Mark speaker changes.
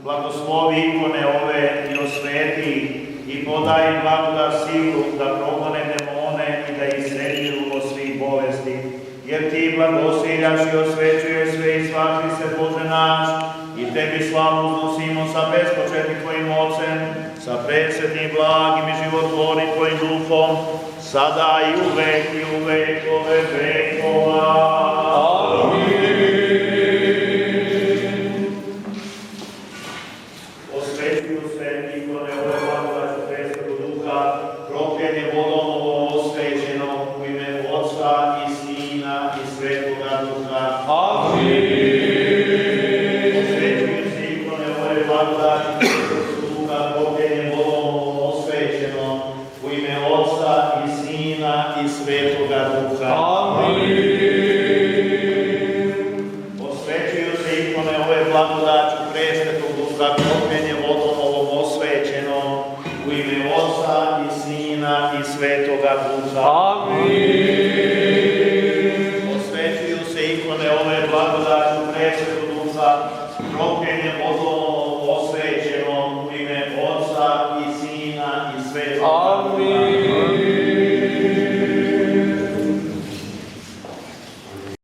Speaker 1: blagoslovi ikone ove i osveti i podaj im blagodat silu da progone demone i da isceljuju od svih bolesti. Jer ti blagosiljaš i osvećuješ sve i svaki se Bože naš i tebi slavu uznosimo sa bespočetnim tvojim ocem, sa presvetnim blagim i životvornim tvojim duhom, sada i uvek ove vekova. Osvećuju se ikone ove blagodaću Svetog Duha, kropljenje vodom ovo osvećeno u ime Otca i Sina i Svetoga Duha. Osvećuju se ikone ove blagodaću Svetog Duha, kropljenje vodom ovo osvećeno u ime Otca i Sina i Svetoga Duha. Osvećuju se ikone ove blagodaću Presvetog Duha, kropljenje vodom ovom osvećeno u ime Otca i Sina i Svetoga Duha. Osvećuju se ikone ove blagodaću